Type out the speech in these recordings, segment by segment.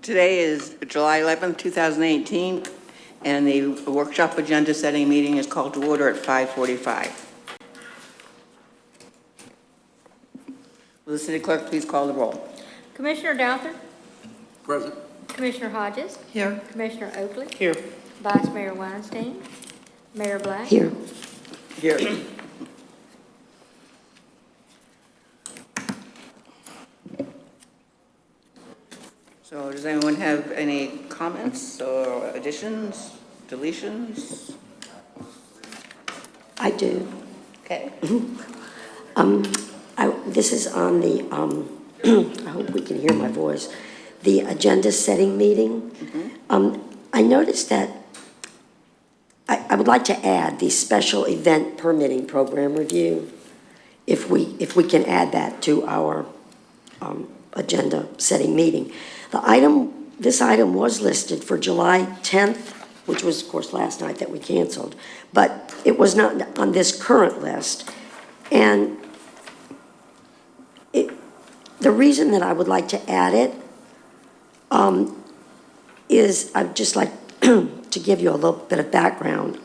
Today is July 11th, 2018, and the workshop agenda setting meeting is called to order at 5:45. Will the city clerk please call the roll? Commissioner Douthat, Present. Commissioner Hodges, Here. Commissioner Oakley, Here. Vice Mayor Weinstein, Mayor Black. Here. Here. So does anyone have any comments or additions, deletions? I do. Okay. This is on the, I hope we can hear my voice, the agenda setting meeting. I noticed that I would like to add the special event permitting program review, if we can add that to our agenda setting meeting. This item was listed for July 10th, which was, of course, last night that we canceled, but it was not on this current list. And the reason that I would like to add it is I'd just like to give you a little bit of background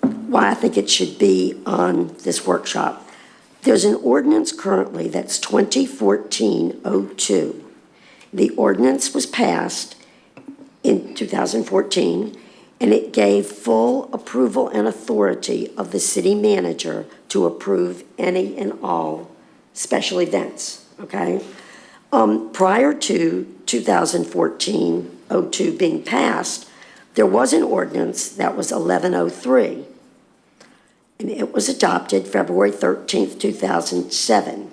why I think it should be on this workshop. There's an ordinance currently that's 2014-02. The ordinance was passed in 2014, and it gave full approval and authority of the city manager to approve any and all special events, okay? Prior to 2014-02 being passed, there was an ordinance that was 1103, and it was adopted February 13th, 2007.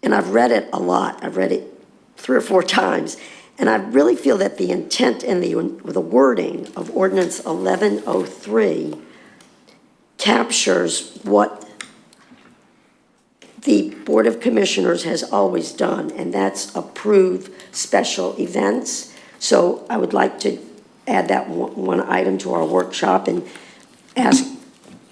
And I've read it a lot. I've read it 3 or 4 times, and I really feel that the intent and the wording of Ordinance 1103 captures what the Board of Commissioners has always done, and that's approve special events. So I would like to add that one item to our workshop and ask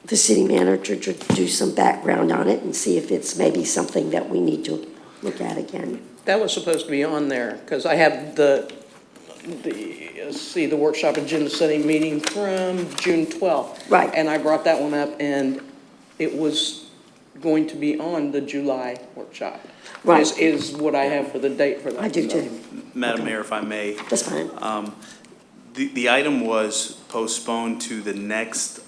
the city manager to do some background on it and see if it's maybe something that we need to look at again. That was supposed to be on there, because I have the workshop agenda setting meeting from June 12th. Right. And I brought that one up, and it was going to be on the July workshop. Right. Is what I have for the date for that. I do too. Madam Mayor, if I may. That's fine. The item was postponed to the next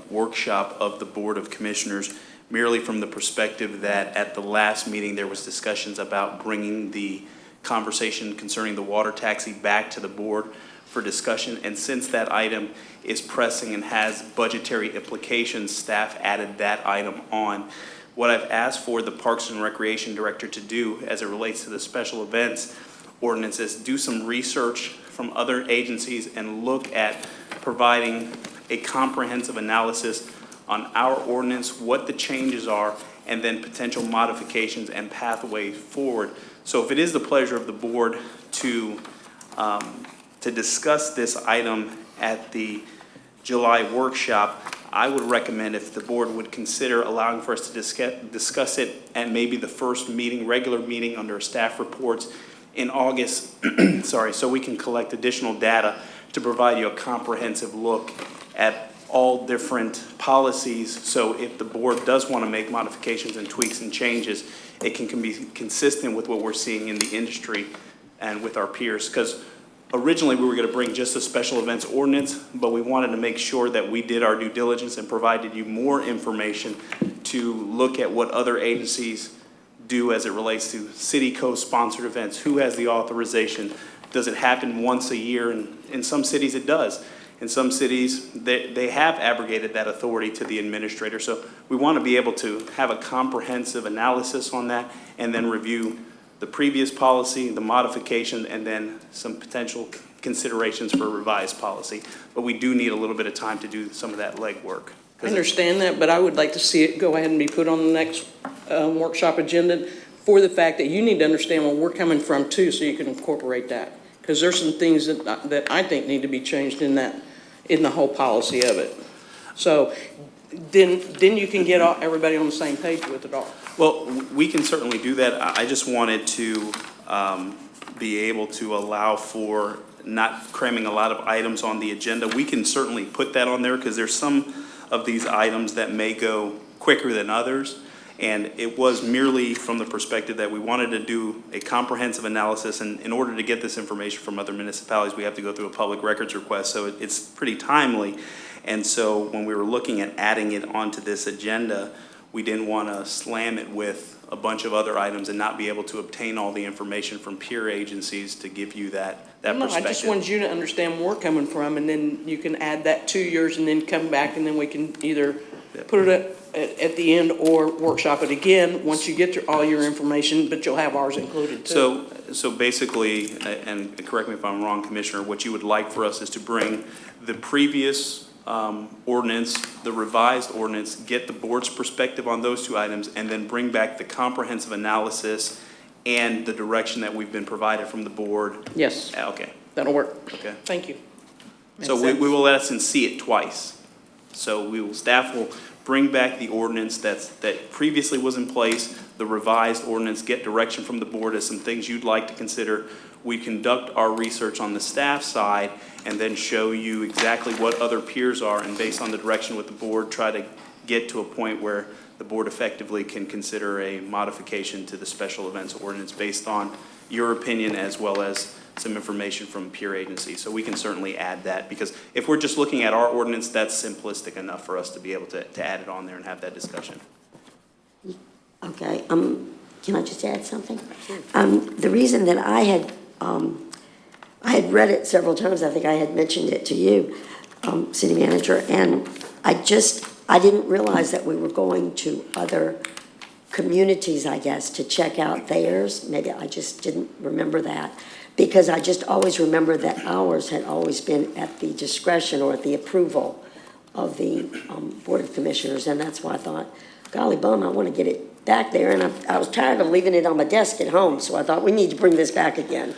workshop of the Board of Commissioners, merely from the perspective that at the last meeting there was discussions about bringing the conversation concerning the water taxi back to the board for discussion. And since that item is pressing and has budgetary implications, staff added that item on. What I've asked for the Parks and Recreation Director to do as it relates to the special events ordinances, do some research from other agencies and look at providing a comprehensive analysis on our ordinance, what the changes are, and then potential modifications and pathways forward. So if it is the pleasure of the board to discuss this item at the July workshop, I would recommend if the board would consider allowing for us to discuss it at maybe the first meeting, regular meeting under staff reports in August, sorry, so we can collect additional data to provide you a comprehensive look at all different policies. So if the board does want to make modifications and tweaks and changes, it can be consistent with what we're seeing in the industry and with our peers. Because originally we were going to bring just a special events ordinance, but we wanted to make sure that we did our due diligence and provided you more information to look at what other agencies do as it relates to city co-sponsored events. Who has the authorization? Does it happen once a year? And in some cities it does. In some cities, they have abrogated that authority to the administrator. So we want to be able to have a comprehensive analysis on that and then review the previous policy, the modification, and then some potential considerations for revised policy. But we do need a little bit of time to do some of that legwork. I understand that, but I would like to see it go ahead and be put on the next workshop agenda for the fact that you need to understand where we're coming from too, so you can incorporate that. Because there's some things that I think need to be changed in the whole policy of it. So then you can get everybody on the same page with it all. Well, we can certainly do that. I just wanted to be able to allow for not cramming a lot of items on the agenda, we can certainly put that on there because there's some of these items that may go quicker than others. And it was merely from the perspective that we wanted to do a comprehensive analysis, and in order to get this information from other municipalities, we have to go through a public records request, so it's pretty timely. And so when we were looking at adding it onto this agenda, we didn't want to slam it with a bunch of other items and not be able to obtain all the information from peer agencies to give you that No, perspective. I just wanted you to understand where we're coming from, and then you can add that to yours, and then come back, and then we can either put it at the end or workshop it again once you get all your information, but you'll have ours included too. So basically, and correct me if I'm wrong, Commissioner, what you would like for us is to bring the previous ordinance, the revised ordinance, get the board's perspective on those two items, and then bring back the comprehensive analysis and the direction that we've been provided from the board. Yes, Okay, that'll work. okay. Thank you. So Makes we sense. will, in essence, see it twice. So staff will bring back the ordinance that previously was in place, the revised ordinance, get direction from the board as some things you'd like to consider. We conduct our research on the staff side and then show you exactly what other peers are, and based on the direction with the board, try to get to a point where the board effectively can consider a modification to the special events ordinance based on your opinion as well as some information from peer agencies. So we can certainly add that, because if we're just looking at our ordinance, that's simplistic enough for us to be able to add it on there and have that discussion. Okay, can I just add something? The reason that I had read it several times, I think I had mentioned it to you, city manager, and I didn't realize that we were going to other communities, I guess, to check out theirs. Maybe I just didn't remember that, because I just always remember that ours had always been at the discretion or at the approval of the Board of Commissioners, and that's why I thought, golly bum, I want to get it back there, and I was tired of leaving it on my desk at home, so I thought we need to bring this back again.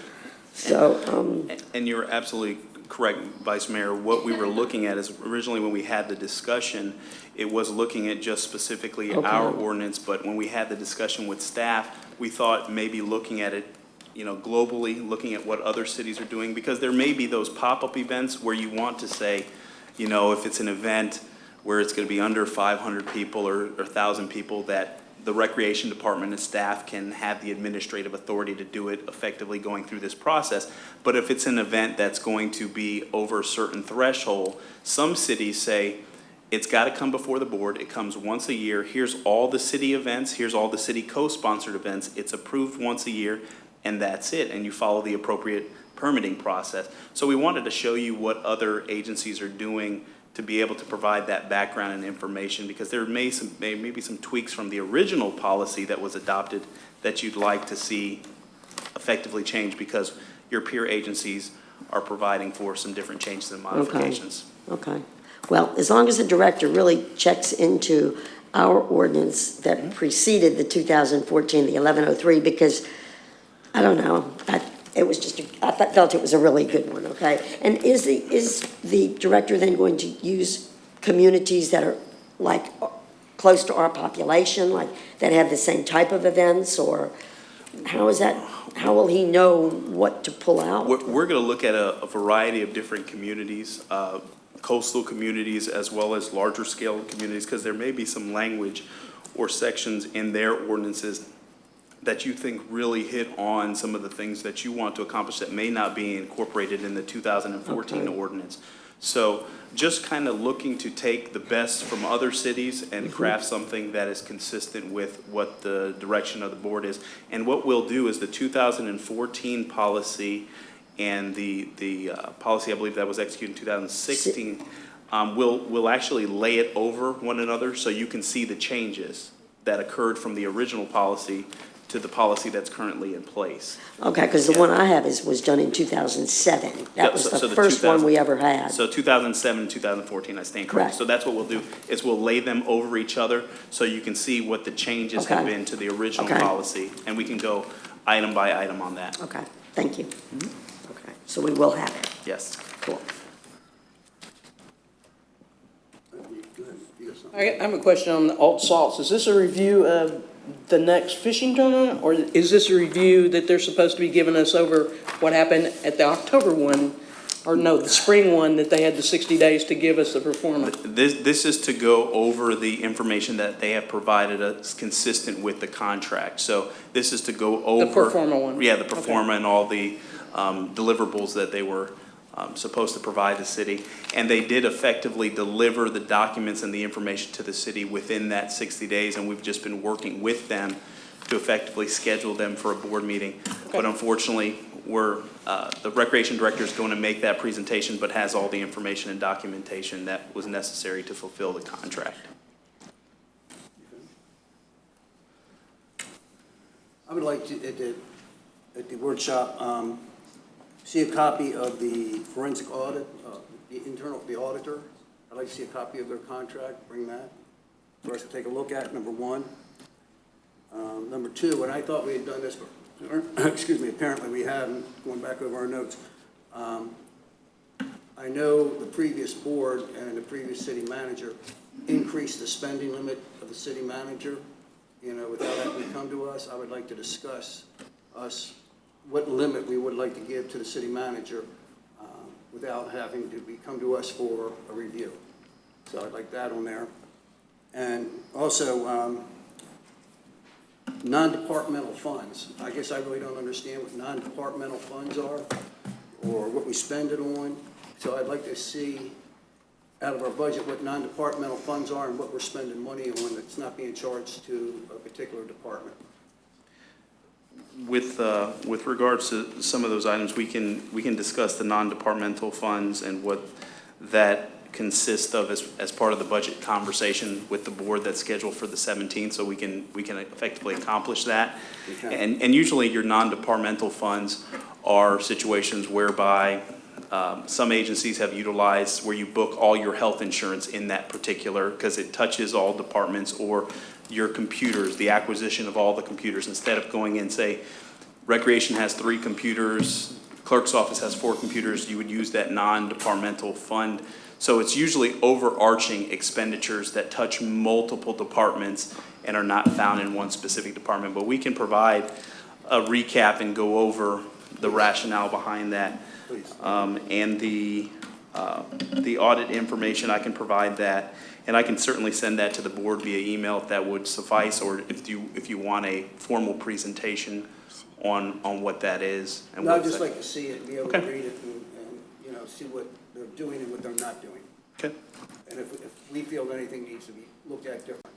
So, And you're absolutely correct, Vice Mayor. What we were looking at is originally when we had the discussion, it was looking at just specifically our ordinance, but when we had the discussion with staff, we thought maybe looking at it, globally, looking at what other cities are doing, because there may be those pop-up events where you want to say, if it's an event where it's going to be under 500 people or 1,000 people, that the recreation department and staff can have the administrative authority to do it effectively going through this process. But if it's an event that's going to be over a certain threshold, some cities say, it's got to come before the board. It comes once a year. Here's all the city events. Here's all the city co-sponsored events. It's approved once a year, and that's it. And you follow the appropriate permitting process. So we wanted to show you what other agencies are doing to be able to provide that background and information, because there may be some tweaks from the original policy that was adopted that you'd like to see effectively change, because your peer agencies are providing for some different changes and modifications. okay. Well, as long as the director really checks into our ordinance that preceded the 2014, the 1103, because, I don't know, I felt it was a really good one, okay? And is the director then going to use communities that are like close to our population, like that have the same type of events, or how will he know what to pull out? We're going to look at a variety of different communities, coastal communities as well as larger scale communities, because there may be some language or sections in their ordinances that you think really hit on some of the things that you want to accomplish that may not be incorporated in the 2014 ordinance. So just kind of looking to take the best from other cities and craft something that is consistent with what the direction of the board is. And what we'll do is the 2014 policy and the policy, I believe, that was executed in 2016, we'll actually lay it over one another so you can see the changes that occurred from the original policy to the policy that's currently in place. Okay, because the one I have was done in 2007. That Yeah, was so the the first one 2000 we ever had. So 2007 and 2014, I stand correct. Correct. So that's what we'll do, is we'll lay them over each other so you can see what the changes have Okay. been to the original Okay. policy, and we can go item by item on that. Okay, thank you. Okay, so we will have it. Yes. Cool. I have a question on the alt salts. Is this a review of the next fishing tournament? Or is this a review that they're supposed to be giving us over what happened at the October one? Or no, the spring one, that they had the 60 days to give us the performance? This is to go over the information that they have provided us consistent with the contract. So this is to go over. The performa one? Yeah, the performa and all the deliverables that they were supposed to provide the city. And they did effectively deliver the documents and the information to the city within that 60 days, and we've just been working with them to effectively schedule them for a board meeting. Okay. But unfortunately, the recreation director is going to make that presentation, but has all the information and documentation that was necessary to fulfill the contract. I would like to, at the workshop, see a copy of the forensic audit, the auditor. I'd like to see a copy of their contract, bring that for us to take a look at, number one. Number two, and I thought we had done this, excuse me, apparently we haven't, going back over our notes. I know the previous board and the previous city manager increased the spending limit of the city manager. You know, without having to come to us, I would like to discuss what limit we would like to give to the city manager without having to come to us for a review. So I'd like that on there. And also, non-departmental funds. I guess I really don't understand what non-departmental funds are or what we spend it on. So I'd like to see out of our budget what non-departmental funds are and what we're spending money on that's not being charged to a particular department. With regards to some of those items, we can discuss the non-departmental funds and what that consists of as part of the budget conversation with the board that's scheduled for the 17th, so we can effectively accomplish that. Okay. And usually your non-departmental funds are situations whereby some agencies have utilized where you book all your health insurance in that particular, because it touches all departments, or your computers, the acquisition of all the computers. Instead of going in, say, recreation has 3 computers, clerk's office has 4 computers, you would use that non-departmental fund. So it's usually overarching expenditures that touch multiple departments and are not found in one specific department. But we can provide a recap and go over the rationale behind that. Please. And the audit information, I can provide that. And I can certainly send that to the board via email if that would suffice, or if you want a formal presentation on what that is. And No, what I'd just that- like to see it, be able Okay. to read it and, you know, see what they're doing and what they're not doing. Okay. And if we feel that anything needs to be looked at differently.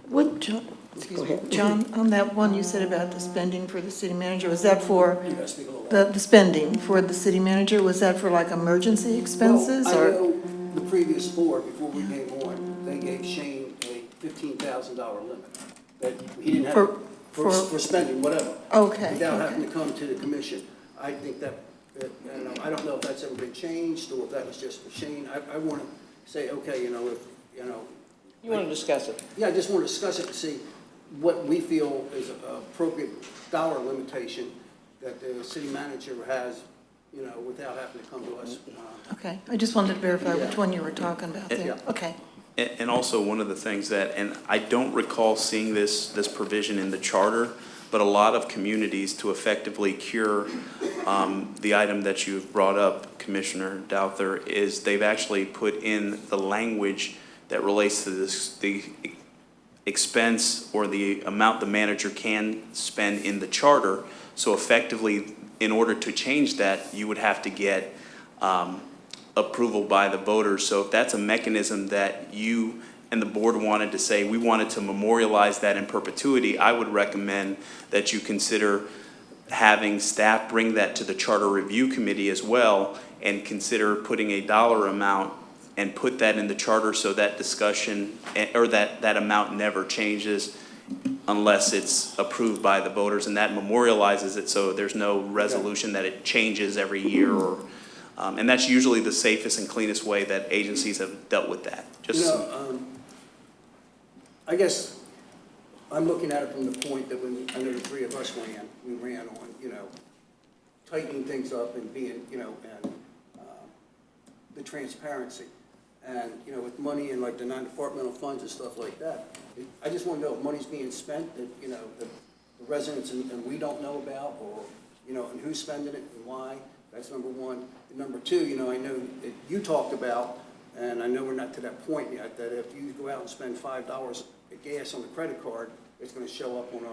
Would, John, go ahead. John, on that one you said about the spending for the city manager, was that for, You gotta speak a little louder. the spending for the city manager, was that for like emergency expenses Well, I or? know the previous board, before we came on, they gave Shane a $15,000 limit that he didn't have for spending, whatever. Okay, Without okay. having to come to the commission. I think that, you know, I don't know if that's ever been changed or if that was just for Shane. I want to say, okay, you know, if, you know. You want to discuss it? Yeah, I just want to discuss it to see what we feel is an appropriate dollar limitation that the city manager has, you know, without having to come to us. Okay, I just wanted to verify which Yeah. one you were talking about there. Yeah. Okay. And also, one of the things that, and I don't recall seeing this provision in the charter, but a lot of communities, to effectively cure the item that you've brought up, Commissioner Douther, is they've actually put in the language that relates to the expense or the amount the manager can spend in the charter. So effectively, in order to change that, you would have to get approval by the voters. So if that's a mechanism that you and the board wanted to say, we wanted to memorialize that in perpetuity, I would recommend that you consider having staff bring that to the Charter Review Committee as well, and consider putting a dollar amount and put that in the charter, so that discussion, or that amount never changes unless it's approved by the voters, and that memorializes it, so there's no resolution that it changes every year, or and that's usually the safest and cleanest way that agencies have dealt with that. You know, I guess I'm looking at it from the point that when, I know the three of us we ran on, you know, tightening things up and being, you know, and the transparency. And, you know, with money in like the non-departmental funds and stuff like that, I just want to know if money's being spent that, you know, the residents and we don't know about, or, you know, and who's spending it and why. That's number one. And number two, you know, I know that you talked about, and I know we're not to that point yet, that if you go out and spend $5 of gas on the credit card, it's going to show up on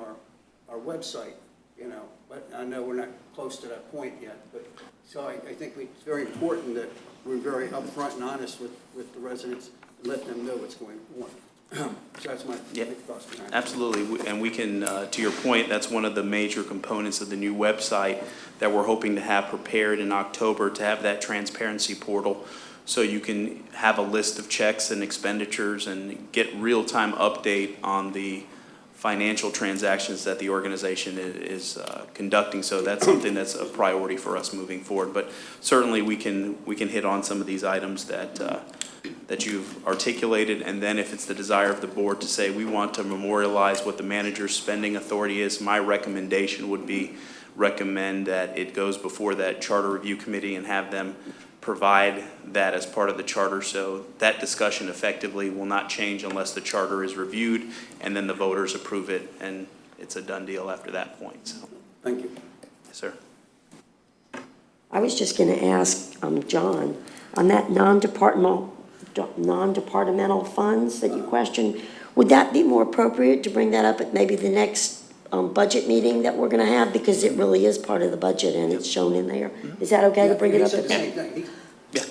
our website, you know. But I know we're not close to that point yet. But so I think it's very important that we're very upfront and honest with the residents and let them know what's going on. So that's my thoughts behind it. Absolutely, and we can, to your point, that's one of the major components of the new website that we're hoping to have prepared in October, to have that transparency portal, so you can have a list of checks and expenditures and get real-time update on the financial transactions that the organization is conducting. So that's something that's a priority for us moving forward. But certainly we can hit on some of these items that you've articulated, and then if it's the desire of the board to say we want to memorialize what the manager's spending authority is, my recommendation would be recommend that it goes before that charter review committee and have them provide that as part of the charter. So that discussion effectively will not change unless the charter is reviewed and then the voters approve it, and it's a done deal after that point. So, Thank you. yes, sir. I was just going to ask John, on that non-departmental funds that you questioned, would that be more appropriate to bring that up at maybe the next budget meeting that we're going to have? Because it really is part of the budget and it's shown in there. Is that okay to bring it up? He said the same thing. Yeah.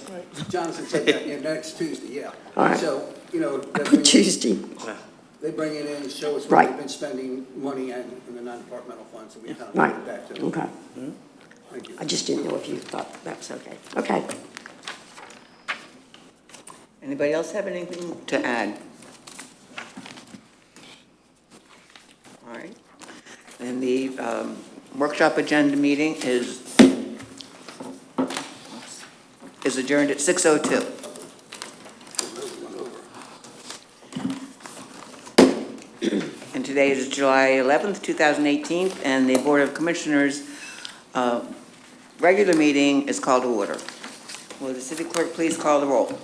Jonathan said that, next Tuesday, yeah. All right. So, you know, that Tuesday. they bring it in and show us Right. what they've been spending money in the non-departmental funds, and we kind of Right. look at that too. Okay. Thank you. I just didn't know if you thought that was okay. Okay. Anybody else have anything to add? All right. And the workshop agenda meeting is adjourned at 6:02. And today is July 11th, 2018, and the Board of Commissioners' regular meeting is called to order. Will the city clerk please call the roll?